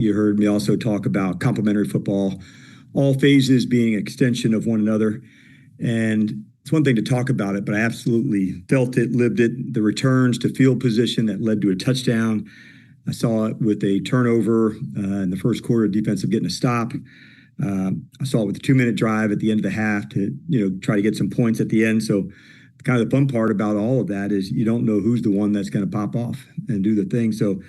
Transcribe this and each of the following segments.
You heard me also talk about complementary football, all phases being an extension of one another. And it's one thing to talk about it, but I absolutely felt it, lived it. The returns to field position that led to a touchdown. I saw it with a turnover in the first quarter, defensive getting a stop. I saw it with the 2-minute drive at the end of the half to, try to get some points at the end. So kind of the fun part about all of that is you don't know who's the one that's going to pop off and do the thing. So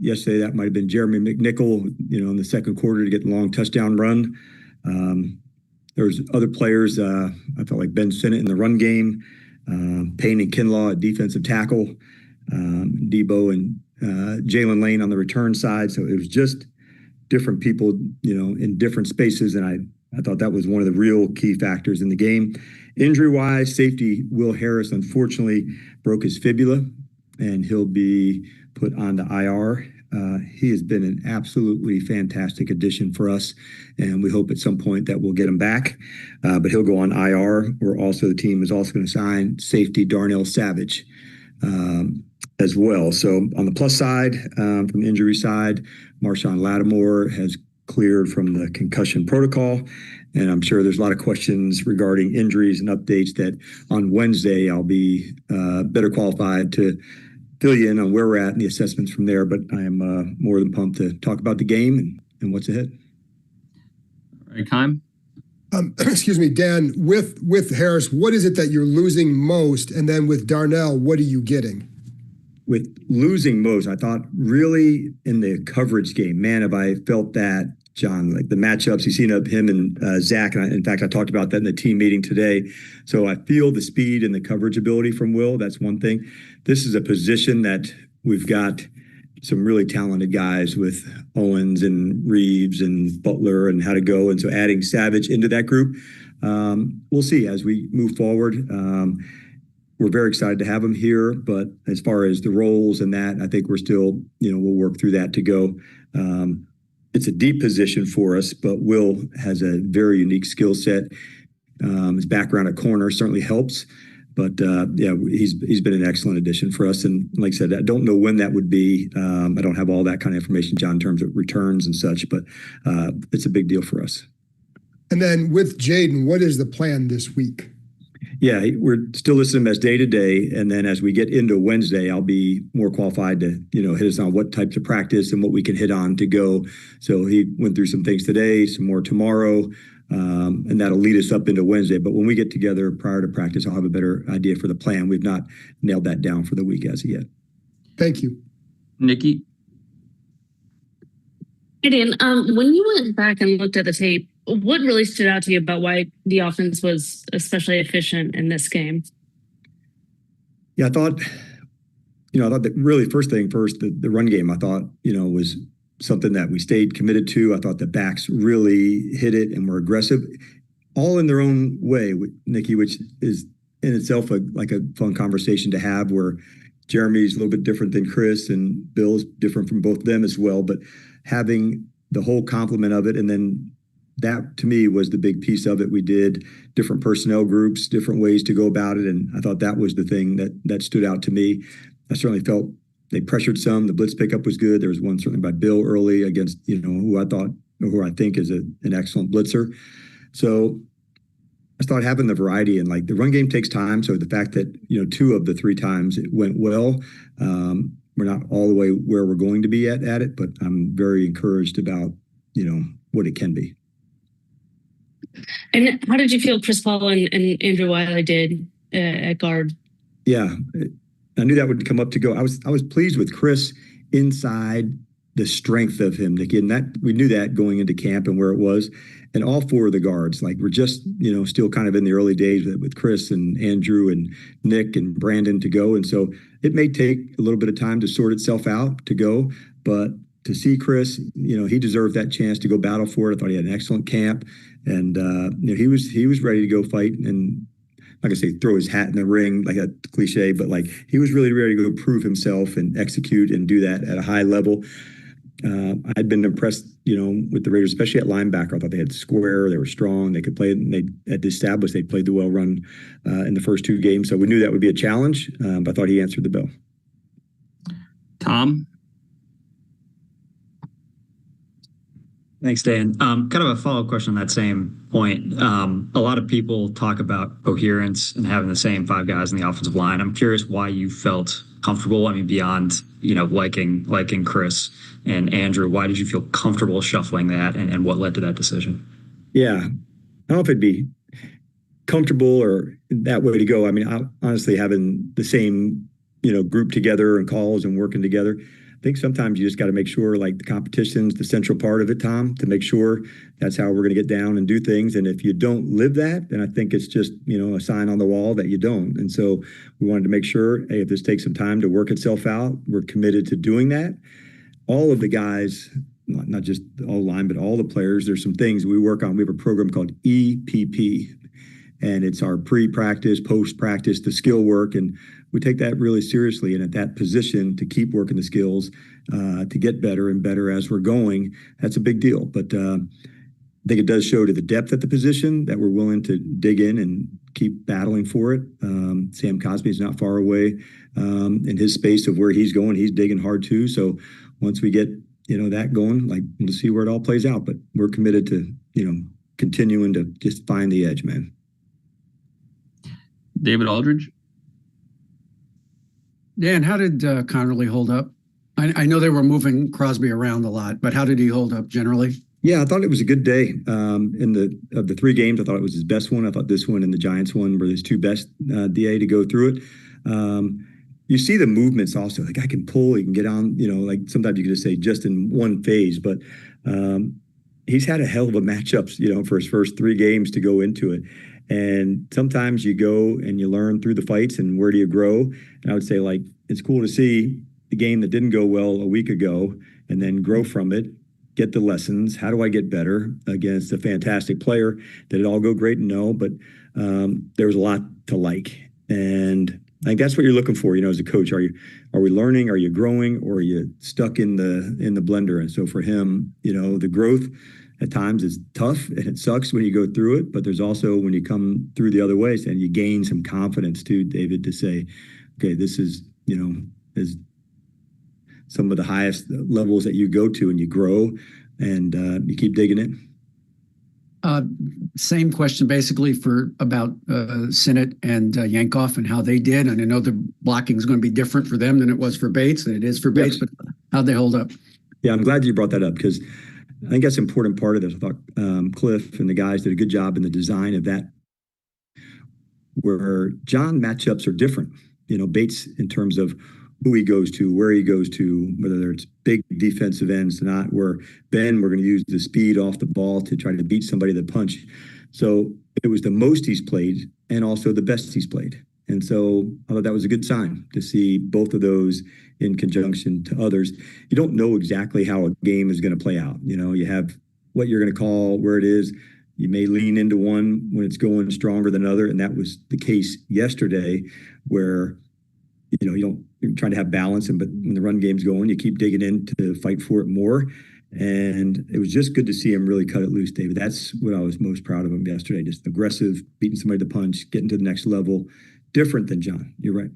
yesterday that might have been Jeremy McNichol, in the second quarter to get the long touchdown run. There's other players. I felt like Ben Sinnott in the run game, Payne and Kinlaw at defensive tackle, Debo and Jalen Lane on the return side. So it was just different people, in different spaces. And I thought that was one of the real key factors in the game. Injury-wise, safety Will Harris unfortunately broke his fibula, and he'll be put on the IR. He has been an absolutely fantastic addition for us, and we hope at some point that we'll get him back. But he'll go on IR. The team is also going to sign safety Darnell Savage as well. So on the plus side, from the injury side, Marshawn Lattimore has cleared from the concussion protocol. And I'm sure there's a lot of questions regarding injuries and updates that on Wednesday I'll be better qualified to fill you in on where we're at and the assessments from there. But I am more than pumped to talk about the game and what's ahead. All right, Kime? Excuse me, Dan, with Harris, what is it that you're losing most? And then with Darnell, what are you getting? With losing most, I thought really in the coverage game, man, have I felt that, John, like the matchups, you've seen of him and Zach. And in fact, I talked about that in the team meeting today. So I feel the speed and the coverage ability from Will. That's one thing. This is a position that we've got some really talented guys with Owens and Reeves and Butler and how to go. And so adding Savage into that group, we'll see as we move forward. We're very excited to have him here, but as far as the roles and that, I think we're still, we'll work through that to go. It's a deep position for us, but Will has a very unique skill set. His background at corner certainly helps, but he's been an excellent addition for us. And like I said, I don't know when that would be. I don't have all that kind of information, John, in terms of returns and such, but it's a big deal for us. And then with Jaden, what is the plan this week? Yeah, we're still listing him as day-to-day, and then as we get into Wednesday, I'll be more qualified to, hit us on what types of practice and what we can hit on to go. So he went through some things today, some more tomorrow, and that'll lead us up into Wednesday. But when we get together prior to practice, I'll have a better idea for the plan. We've not nailed that down for the week as of yet. Thank you. Nikki? Gideon, when you went back and looked at the tape, what really stood out to you about why the offense was especially efficient in this game? Yeah, I thought that really first, the run game, I thought, was something that we stayed committed to. I thought the backs really hit it and were aggressive, all in their own way, Nikki, which is in itself like a fun conversation to have, where Jeremy's a little bit different than Chris and Bill's different from both of them as well. But having the whole complement of it, and then that to me was the big piece of it. We did different personnel groups, different ways to go about it. And I thought that was the thing that stood out to me. I certainly felt they pressured some. The blitz pickup was good. There was one certainly by Bill early against, who I think is an excellent blitzer. So I started having the variety, and like the run game takes time. So the fact that, 2 of the 3 times it went well, we're not all the way where we're going to be at it, but I'm very encouraged about, what it can be. And how did you feel Chris Paul and Andrew Wiley did at guard? Yeah, I knew that would come up to go. I was pleased with Chris inside, the strength of him, Nikki, and that we knew that going into camp and where it was. And all 4 of the guards, like we're just, still kind of in the early days with Chris and Andrew and Nick and Brandon to go. And so it may take a little bit of time to sort itself out to go, but to see Chris, he deserved that chance to go battle for it. I thought he had an excellent camp, and he was ready to go fight and, like I say, throw his hat in the ring, like a cliche, but like he was really ready to go prove himself and execute and do that at a high level. I'd been impressed, with the Raiders, especially at linebacker. I thought they had square, they were strong, they could play, and they had established they played the well run in the first 2 games. So we knew that would be a challenge, but I thought he answered the bell. Tom? Thanks, Dan. Kind of a follow-up question on that same point. A lot of people talk about coherence and having the same five guys in the offensive line. I'm curious why you felt comfortable. I mean, beyond liking Chris and Andrew, why did you feel comfortable shuffling that, and what led to that decision? Yeah, I don't know if it'd be comfortable or that way to go. I mean, honestly, having the same group together and calls and working together. I think sometimes you just got to make sure, like, the competition's the central part of it, Tom, to make sure that's how we're going to get down and do things. And if you don't live that, then I think it's just, a sign on the wall that you don't. And so we wanted to make sure, hey, if this takes some time to work itself out, we're committed to doing that. All of the guys, not just all line, but all the players, there's some things we work on. We have a program called EPP, and it's our pre-practice, post-practice, the skill work. And we take that really seriously, and at that position to keep working the skills, to get better and better as we're going, that's a big deal. But I think it does show to the depth at the position that we're willing to dig in and keep battling for it. Sam Cosby is not far away in his space of where he's going. He's digging hard too. So once we get that going, like, we'll see where it all plays out. But we're committed to continuing to just find the edge, man. David Aldridge. Dan, how did Connerly hold up? I know they were moving Crosby around a lot, but how did he hold up generally? Yeah, I thought it was a good day. Of the three games, I thought it was his best one. I thought this one and the Giants one were his two best DA to go through it. You see the movements also. The guy can pull, he can get on, like sometimes you can just say just in one phase, but he's had a hell of a matchups, for his first three games to go into it. And sometimes you go and you learn through the fights, and where do you grow? And I would say, like, it's cool to see the game that didn't go well a week ago and then grow from it, get the lessons. How do I get better against a fantastic player? Did it all go great? No, but there was a lot to like. And I think that's what you're looking for, as a coach. Are we learning? Are you growing? Or are you stuck in the blender? And so for him, the growth at times is tough and it sucks when you go through it, but there's also when you come through the other ways and you gain some confidence too, David, to say, okay, this is, is some of the highest levels that you go to, and you grow and you keep digging it. Same question basically about Sinnott and Yankoff and how they did. And I know the blocking is going to be different for them than it was for Bates, and it is for Bates, but how'd they hold up? Yeah, I'm glad you brought that up, because I think that's an important part of this. I thought Cliff and the guys did a good job in the design of that, where John matchups are different. Bates in terms of who he goes to, where he goes to, whether it's big defensive ends or not, where Ben, we're going to use the speed off the ball to try to beat somebody to punch. So it was the most he's played and also the best he's played. And so I thought that was a good sign to see both of those in conjunction to others. You don't know exactly how a game is going to play out. You have what you're going to call where it is. You may lean into one when it's going stronger than another. And that was the case yesterday, where, you're trying to have balance. But when the run game's going, you keep digging in to fight for it more. And it was just good to see him really cut it loose, David. That's what I was most proud of him yesterday. Just aggressive, beating somebody to punch, getting to the next level. Different than John. You're right.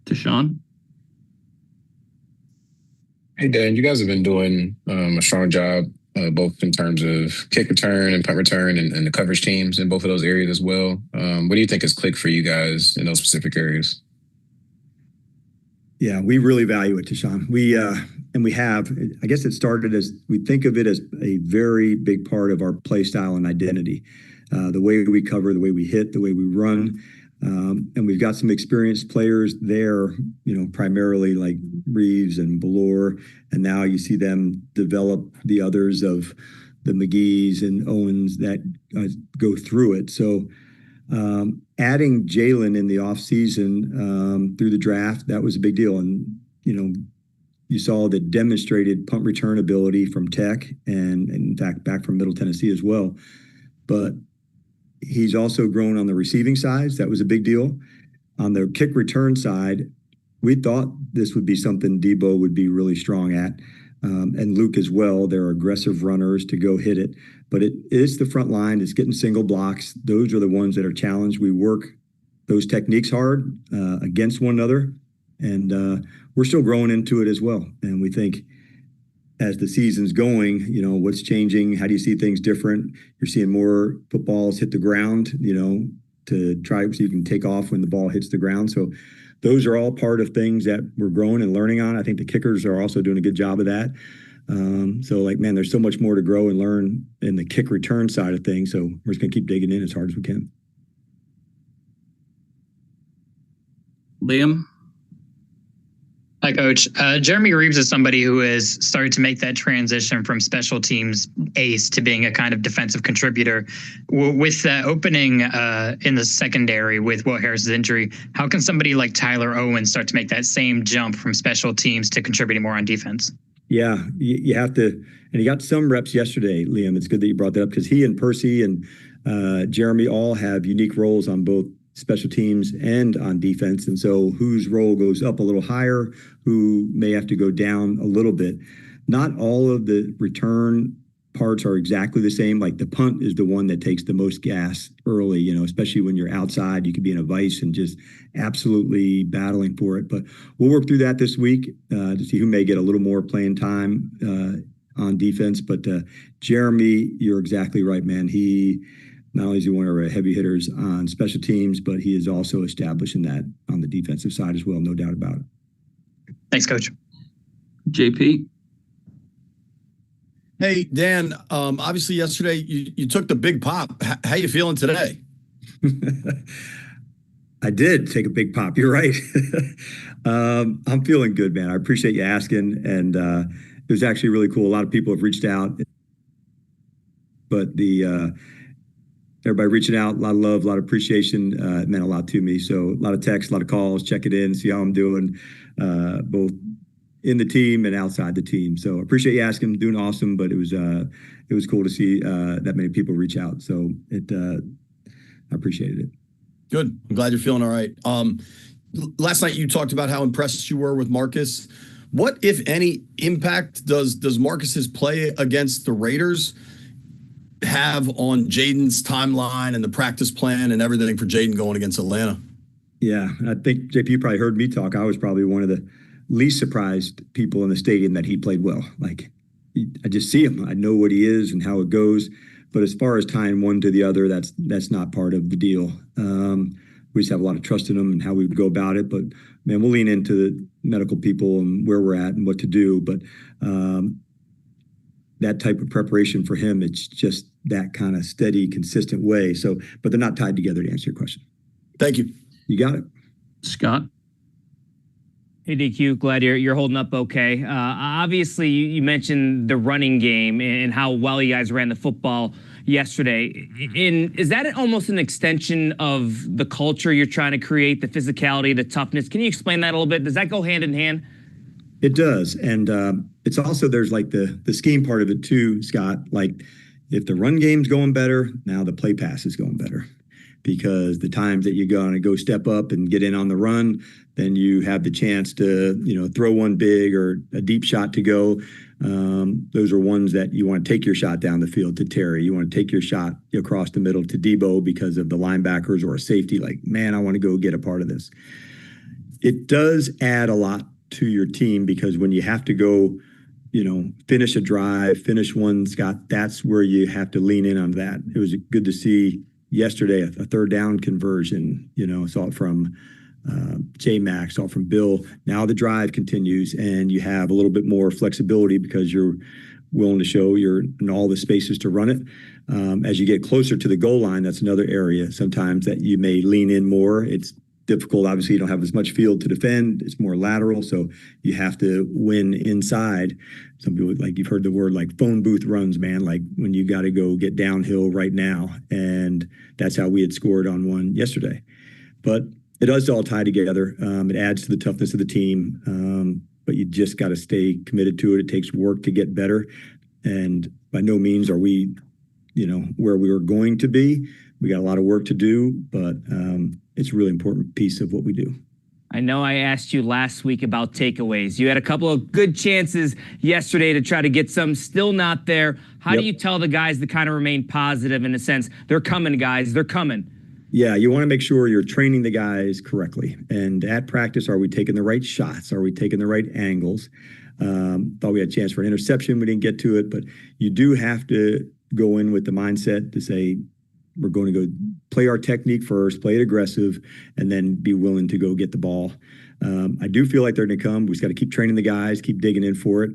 Deshaun. Hey, Dan, you guys have been doing a strong job, both in terms of kick return and punt return and the coverage teams in both of those areas as well. What do you think has clicked for you guys in those specific areas? Yeah, we really value it, Deshaun. We have, I guess it started as, we think of it as a very big part of our play style and identity. The way we cover, the way we hit, the way we run. And we've got some experienced players there, primarily like Reeves and Ballore. And now you see them develop the others of the McGee's and Owens that go through it. So adding Jalen in the offseason through the draft, that was a big deal. And, you saw the demonstrated punt return ability from Tech and in fact, back from Middle Tennessee as well. But he's also grown on the receiving side. That was a big deal. On the kick return side, we thought this would be something Debo would be really strong at. And Luke as well. They're aggressive runners to go hit it. But it is the front line. It's getting single blocks. Those are the ones that are challenged. We work those techniques hard against one another. And we're still growing into it as well. And we think as the season's going, what's changing? How do you see things different? You're seeing more footballs hit the ground, to try so you can take off when the ball hits the ground. So those are all part of things that we're growing and learning on. I think the kickers are also doing a good job of that. Man, there's so much more to grow and learn in the kick return side of things. So we're just going to keep digging in as hard as we can. Liam? Hi, Coach. Jeremy Reeves is somebody who has started to make that transition from special teams ace to being a kind of defensive contributor. With that opening in the secondary with Will Harris's injury, how can somebody like Tyler Owen start to make that same jump from special teams to contributing more on defense? Yeah, you have to, and he got some reps yesterday, Liam. It's good that you brought that up because he and Percy and Jeremy all have unique roles on both special teams and on defense. And so whose role goes up a little higher, who may have to go down a little bit. Not all of the return parts are exactly the same. Like the punt is the one that takes the most gas early, especially when you're outside, you could be in a vice and just absolutely battling for it. But we'll work through that this week to see who may get a little more playing time on defense. But Jeremy, you're exactly right, man. Not only is he one of our heavy hitters on special teams, but he is also establishing that on the defensive side as well, no doubt about it. Thanks, Coach. JP? Hey, Dan, obviously yesterday you took the big pop. How you feeling today? I did take a big pop. You're right. I'm feeling good, man. I appreciate you asking. And it was actually really cool. A lot of people have reached out, but everybody reaching out, a lot of love, a lot of appreciation. It meant a lot to me. So a lot of texts, a lot of calls, check it in, see how I'm doing, both in the team and outside the team. So appreciate you asking, doing awesome. But it was cool to see that many people reach out. So I appreciated it. Good. I'm glad you're feeling all right. Last night you talked about how impressed you were with Marcus. What, if any, impact does Marcus's play against the Raiders have on Jaden's timeline and the practice plan and everything for Jaden going against Atlanta? Yeah, I think, JP, you probably heard me talk. I was probably one of the least surprised people in the stadium that he played well. Like, I just see him. I know what he is and how it goes. But as far as tying one to the other, that's not part of the deal. We just have a lot of trust in him and how we would go about it. But, man, we'll lean into the medical people and where we're at and what to do. But that type of preparation for him, it's just that kind of steady, consistent way. So, but they're not tied together, to answer your question. Thank you. You got it. Scott? Hey, DQ, glad you're holding up okay. Obviously, you mentioned the running game and how well you guys ran the football yesterday. Is that almost an extension of the culture you're trying to create, the physicality, the toughness? Can you explain that a little bit? Does that go hand in hand? It does. And it's also, there's like the scheme part of it too, Scott. Like if the run game's going better, now the play pass is going better. Because the times that you're going to go step up and get in on the run, then you have the chance to, throw one big or a deep shot to go. Those are ones that you want to take your shot down the field to Terry. You want to take your shot across the middle to Debo because of the linebackers or a safety. Like, man, I want to go get a part of this. It does add a lot to your team because when you have to go, finish a drive, finish one, Scott, that's where you have to lean in on that. It was good to see yesterday a third down conversion, saw it from J-Max, saw it from Bill. Now the drive continues and you have a little bit more flexibility because you're willing to show you're in all the spaces to run it. As you get closer to the goal line, that's another area sometimes that you may lean in more. It's difficult. Obviously, you don't have as much field to defend. It's more lateral, so you have to win inside. Some people, like you've heard the word like phone booth runs, man, like when you got to go get downhill right now. And that's how we had scored on one yesterday. But it does all tie together. It adds to the toughness of the team, but you just got to stay committed to it. It takes work to get better. And by no means are we, where we were going to be. We got a lot of work to do, but it's a really important piece of what we do. I know I asked you last week about takeaways. You had a couple of good chances yesterday to try to get some, still not there. How do you tell the guys to kind of remain positive in a sense? They're coming, guys. They're coming. Yeah, you want to make sure you're training the guys correctly. And at practice, are we taking the right shots? Are we taking the right angles? Thought we had a chance for an interception. We didn't get to it, but you do have to go in with the mindset to say, we're going to go play our technique first, play it aggressive, and then be willing to go get the ball. I do feel like they're going to come. We just got to keep training the guys, keep digging in for it.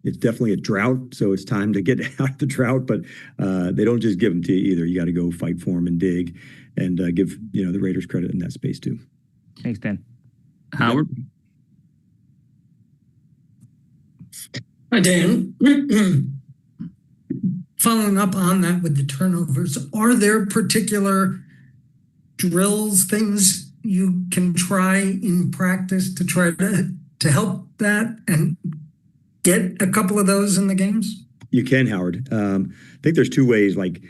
It's definitely a drought, so it's time to get out of the drought, but they don't just give them to you either. You got to go fight for them and dig and give the Raiders credit in that space too. Thanks, Dan. Howard? Hi, Dan. Following up on that with the turnovers, are there particular drills, things you can try in practice to try to help that and get a couple of those in the games? You can, Howard. I think there's two ways. Like,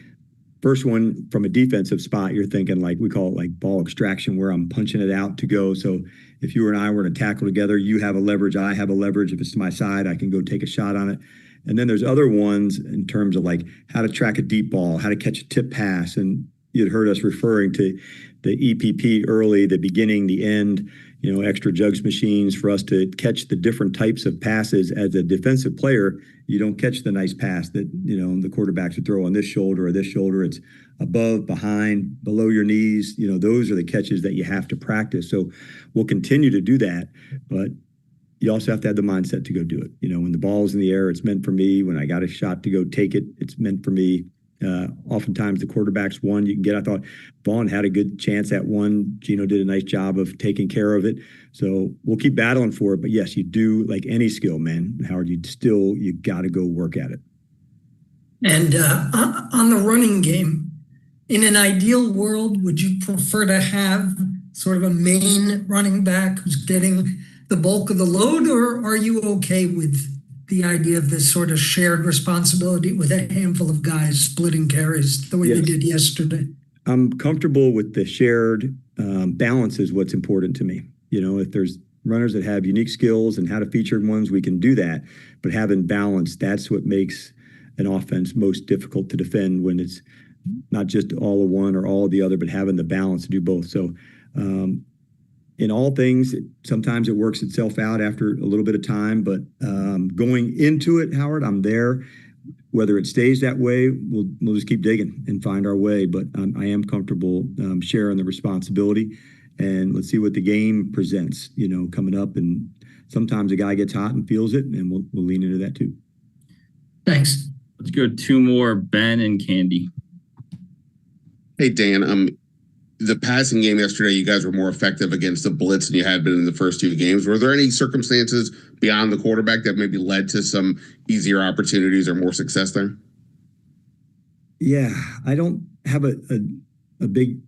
first one, from a defensive spot, you're thinking like we call it like ball extraction, where I'm punching it out to go. So if you and I were to tackle together, you have a leverage, I have a leverage. If it's to my side, I can go take a shot on it. And then there's other ones in terms of like how to track a deep ball, how to catch a tip pass. And you'd heard us referring to the EPP early, the beginning, the end, extra jugs machines for us to catch the different types of passes. As a defensive player, you don't catch the nice pass that, the quarterbacks would throw on this shoulder or this shoulder. It's above, behind, below your knees. Those are the catches that you have to practice. So we'll continue to do that, but you also have to have the mindset to go do it. When the ball's in the air, it's meant for me. When I got a shot to go take it, it's meant for me. Oftentimes the quarterback's one you can get. I thought Vaughn had a good chance at one. Gino did a nice job of taking care of it. So we'll keep battling for it. But yes, you do, like any skill, man, Howard, you got to go work at it. And on the running game, in an ideal world, would you prefer to have sort of a main running back who's getting the bulk of the load, or are you okay with the idea of this sort of shared responsibility with a handful of guys splitting carries the way they did yesterday? I'm comfortable with the shared balance is what's important to me. If there's runners that have unique skills and how to feature ones, we can do that. But having balance, that's what makes an offense most difficult to defend, when it's not just all of one or all of the other, but having the balance to do both. So in all things, sometimes it works itself out after a little bit of time, but going into it, Howard, I'm there. Whether it stays that way, we'll just keep digging and find our way. But I am comfortable sharing the responsibility, and let's see what the game presents, coming up. And sometimes a guy gets hot and feels it, and we'll lean into that too. Thanks. Let's go two more, Ben and Candy. Hey, Dan, the passing game yesterday, you guys were more effective against the Blitz than you had been in the first two games. Were there any circumstances beyond the quarterback that maybe led to some easier opportunities or more success there? Yeah, I don't have a big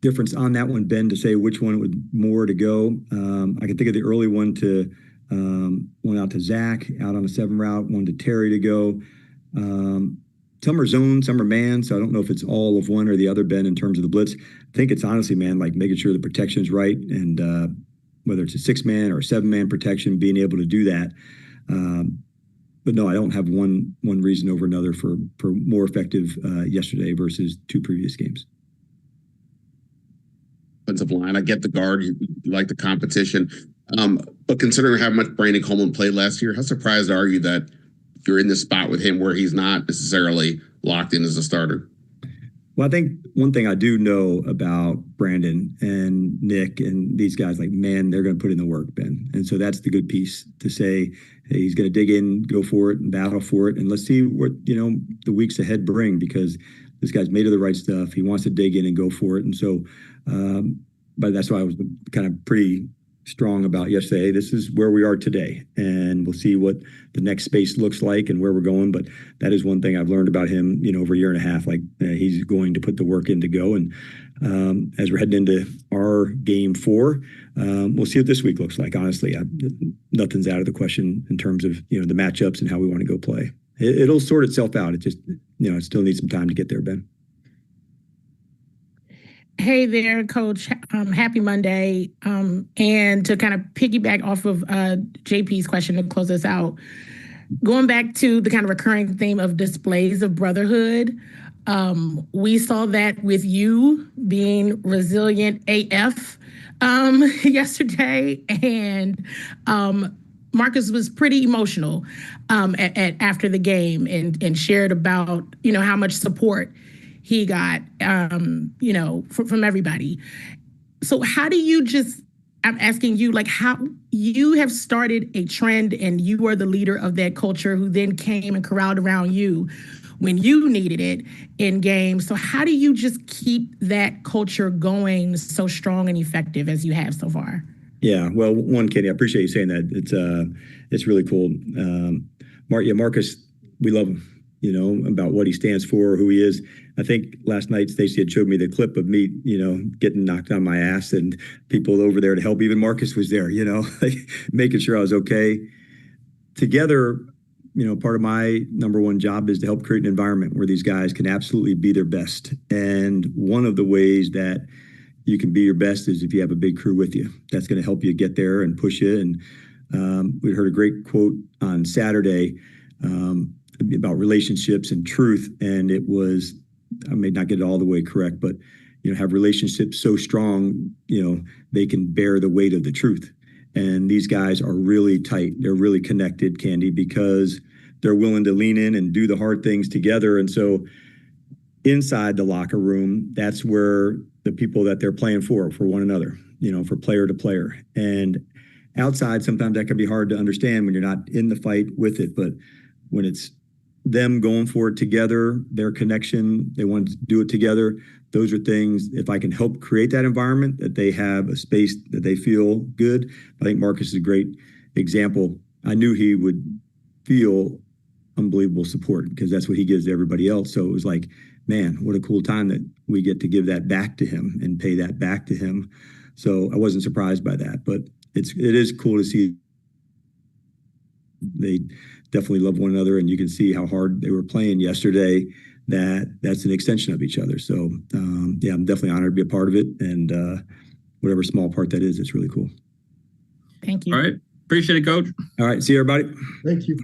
difference on that one, Ben, to say which one would more to go. I can think of the early one to one out to Zach, out on a 7 route, one to Terry to go. Some are zone, some are man, so I don't know if it's all of one or the other, Ben, in terms of the blitz. I think it's honestly, man, like making sure the protection's right, and whether it's a 6-man or a 7-man protection, being able to do that. But no, I don't have one reason over another for more effective yesterday versus two previous games. Offensive line, I get the guard, you like the competition, but considering how much Brandon Coleman played last year, how surprised are you that you're in this spot with him where he's not necessarily locked in as a starter? Well, I think one thing I do know about Brandon and Nick and these guys, like, man, they're going to put in the work, Ben. And so that's the good piece, to say, hey, he's going to dig in, go for it, and battle for it. And let's see what, the weeks ahead bring, because this guy's made of the right stuff. He wants to dig in and go for it. And so, but that's why I was kind of pretty strong about yesterday. This is where we are today, and we'll see what the next space looks like and where we're going. But that is one thing I've learned about him, over a year and a half. Like, he's going to put the work in to go. And as we're heading into our game 4, we'll see what this week looks like. Honestly, nothing's out of the question in terms of the matchups and how we want to go play. It'll sort itself out. It just it still needs some time to get there, Ben. Hey there, Coach. Happy Monday. And to kind of piggyback off of JP's question to close us out, going back to the kind of recurring theme of displays of brotherhood, we saw that with you being resilient AF yesterday. And Marcus was pretty emotional after the game and shared about, how much support he got, from everybody. So how do you I'm asking you, like, how you have started a trend and you are the leader of that culture who then came and corralled around you when you needed it in games. So how do you just keep that culture going so strong and effective as you have so far? Yeah, well, one, Katie, I appreciate you saying that. It's really cool. Marcus, we love him, about what he stands for, who he is. I think last night Stacey had showed me the clip of me, getting knocked on my ass and people over there to help. Even Marcus was there, like making sure I was okay. Together, part of my number one job is to help create an environment where these guys can absolutely be their best. And one of the ways that you can be your best is if you have a big crew with you. That's going to help you get there and push you. And we heard a great quote on Saturday about relationships and truth. And it was, I may not get it all the way correct, but, have relationships so strong, they can bear the weight of the truth. And these guys are really tight. They're really connected, Candy, because they're willing to lean in and do the hard things together. And so inside the locker room, that's where the people that they're playing for one another, for player to player. And outside, sometimes that can be hard to understand when you're not in the fight with it. But when it's them going for it together, their connection, they want to do it together. Those are things, if I can help create that environment, that they have a space that they feel good. I think Marcus is a great example. I knew he would feel unbelievable support because that's what he gives to everybody else. So it was like, man, what a cool time that we get to give that back to him and pay that back to him. So I wasn't surprised by that, but it is cool to see they definitely love one another, and you can see how hard they were playing yesterday. That's an extension of each other. So I'm definitely honored to be a part of it, and whatever small part that is, it's really cool. Thank you. All right. Appreciate it, Coach. All right. See you, everybody. Thank you.